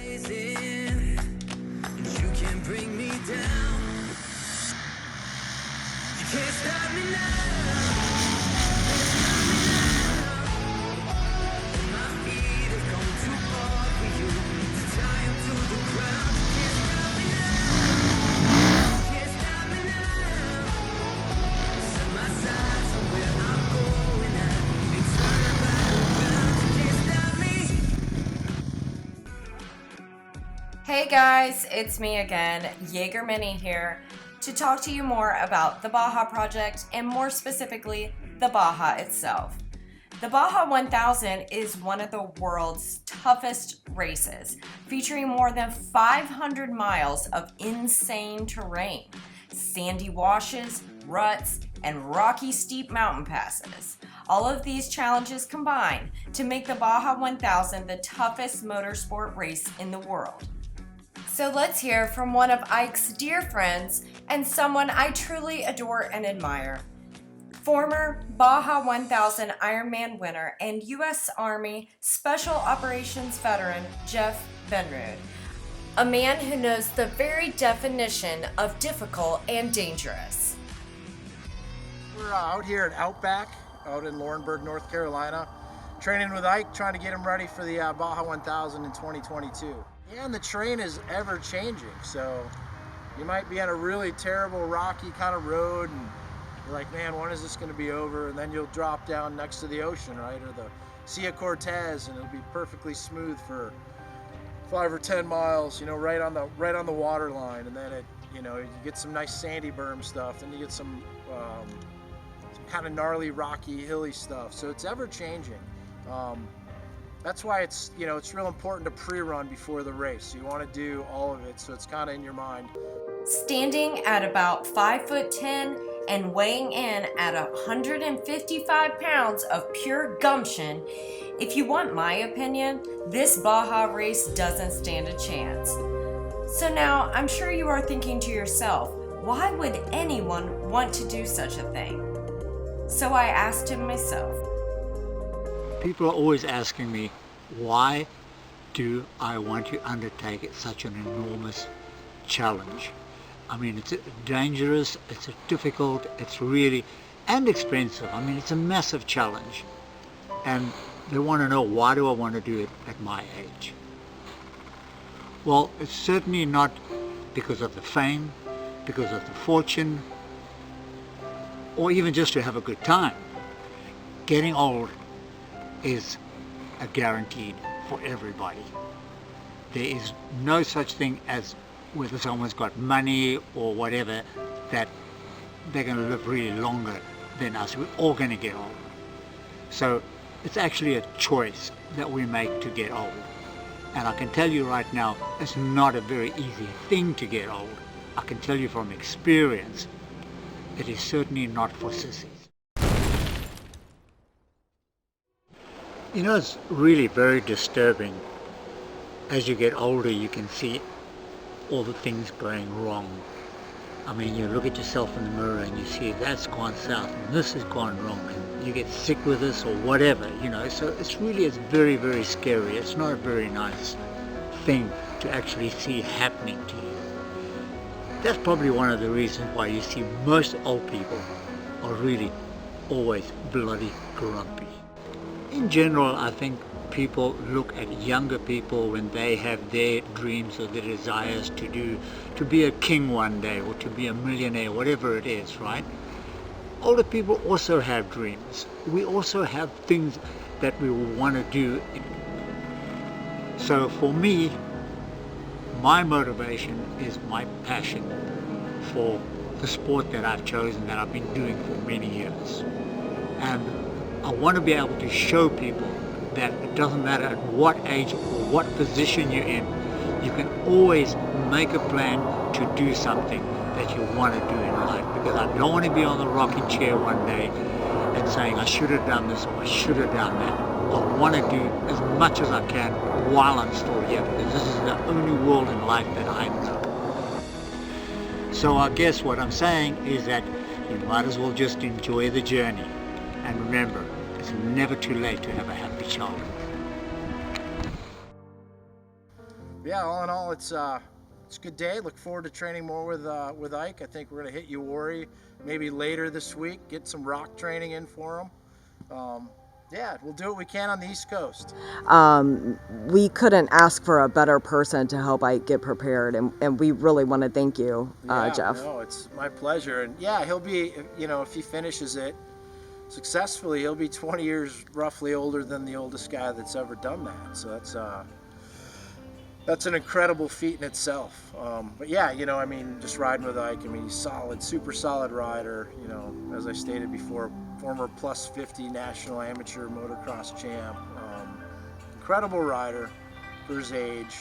rising, and you can't bring me down. You can't stop me now. My feet have come too far for you to tie 'em to the ground. You can't stop me now. You can't stop me now. Set my sights on where I'm going at and turn back around. You can't stop me. Hey guys, it's me again, Jaeger Mini here, to talk to you more about the Baja project and more specifically, the Baja itself. The Baja 1000 is one of the world's toughest races, featuring more than 500 miles of insane terrain, sandy washes, ruts, and rocky steep mountain passes. All of these challenges combine to make the Baja 1000 the toughest motorsport race in the world. So let's hear from one of Ike's dear friends and someone I truly adore and admire. Former Baja 1000 Ironman winner and U.S. Army Special Operations veteran Jeff Benrud, a man who knows the very definition of difficult and dangerous. We're out here at Outback, out in Laurinburg, North Carolina, training with Ike, trying to get him ready for the Baja 1000 in 2022. Yeah, and the terrain is ever changing, so you might be on a really terrible rocky kind of road and you're like, man, when is this going to be over? And then you'll drop down next to the ocean, right, or the Sea of Cortez, and it'll be perfectly smooth for 5 or 10 miles, you know, right on the water line. And then you get some nice sandy berm stuff, then you get some kind of gnarly, rocky, hilly stuff. So it's ever changing. That's why it's real important to pre-run before the race. You want to do all of it, so it's kind of in your mind. Standing at about 5'10" and weighing in at 155 pounds of pure gumption, if you want my opinion, this Baja race doesn't stand a chance. So now, I'm sure you are thinking to yourself, why would anyone want to do such a thing? So I asked him myself. People are always asking me, why do I want to undertake such an enormous challenge? I mean, it's dangerous, it's difficult, it's really, and expensive. I mean, it's a massive challenge. And they want to know, why do I want to do it at my age? Well, it's certainly not because of the fame, because of the fortune, or even just to have a good time. Getting old is a guaranteed for everybody. There is no such thing as whether someone's got money or whatever that they're going to live really longer than us. We're all going to get old. So it's actually a choice that we make to get old. And I can tell you right now, it's not a very easy thing to get old. I can tell you from experience, it is certainly not for sissies. You know, it's really very disturbing. As you get older, you can see all the things going wrong. I mean, you look at yourself in the mirror and you see that's gone south and this has gone wrong, and you get sick with this or whatever, you know. So it's very, very scary. It's not a very nice thing to actually see happening to you. That's probably one of the reasons why you see most old people are really always bloody grumpy. In general, I think people look at younger people when they have their dreams or their desires to be a king one day or to be a millionaire, whatever it is, right? Older people also have dreams. We also have things that we want to do. So for me, my motivation is my passion for the sport that I've chosen, that I've been doing for many years. And I want to be able to show people that it doesn't matter at what age or what position you're in, you can always make a plan to do something that you want to do in life. Because I don't want to be on the rocking chair one day and saying I should have done this or I should have done that. I want to do as much as I can while I'm still here, because this is the only world in life that I know. So I guess what I'm saying is that you might as well just enjoy the journey. And remember, it's never too late to have a happy childhood. Yeah, all in all, it's a good day. Look forward to training more with Ike. I think we're gonna hit Uwharrie maybe later this week. Get some rock training in for him. Yeah, we'll do what we can on the East Coast. We couldn't ask for a better person to help Ike get prepared, and we really want to thank you, Jeff. No, it's my pleasure. And yeah, he'll be, if he finishes it successfully, he'll be 20 years roughly older than the oldest guy that's ever done that. So that's an incredible feat in itself. But yeah, just riding with Ike, he's solid, super solid rider. As I stated before, former plus 50 national amateur motocross champ. Incredible rider for his age.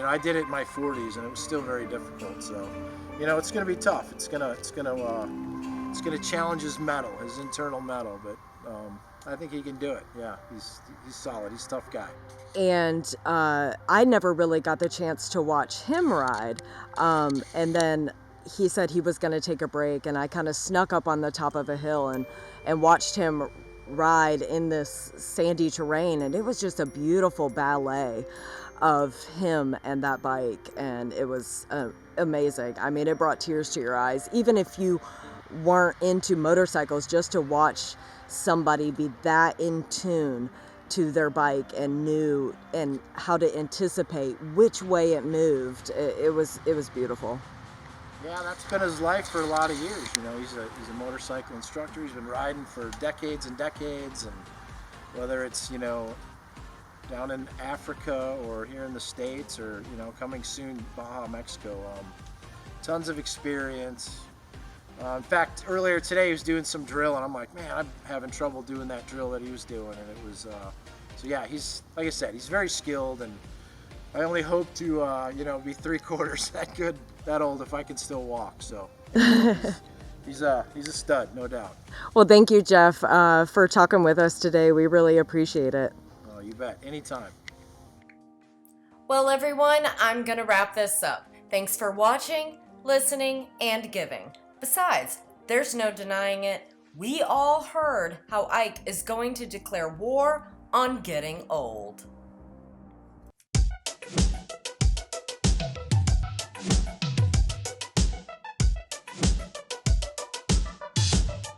I did it in my 40s and it was still very difficult. So, it's going to be tough. It's going to challenge his mettle, his internal mettle, but I think he can do it. Yeah, he's solid. He's a tough guy. And I never really got the chance to watch him ride. And then he said he was going to take a break, and I kind of snuck up on the top of a hill and watched him ride in this sandy terrain, and it was just a beautiful ballet of him and that bike, and it was amazing. It brought tears to your eyes. Even if you weren't into motorcycles, just to watch somebody be that in tune to their bike and knew and how to anticipate which way it moved, it was beautiful. Yeah, that's been his life for a lot of years. He's a motorcycle instructor. He's been riding for decades and decades, and whether it's down in Africa or here in the States or coming soon Baja, Mexico, tons of experience. In fact, earlier today he was doing some drill, and I'm like, man, I'm having trouble doing that drill that he was doing, and it was so yeah, he's, like I said, he's very skilled, and I only hope to be 3/4 that good, that old, if I can still walk. So he's a stud, no doubt. Well, thank you, Jeff, for talking with us today. We really appreciate it. Oh, you bet. Anytime. Well, everyone, I'm going to wrap this up. Thanks for watching, listening, and giving. Besides, there's no denying it. We all heard how Ike is going to declare war on getting old.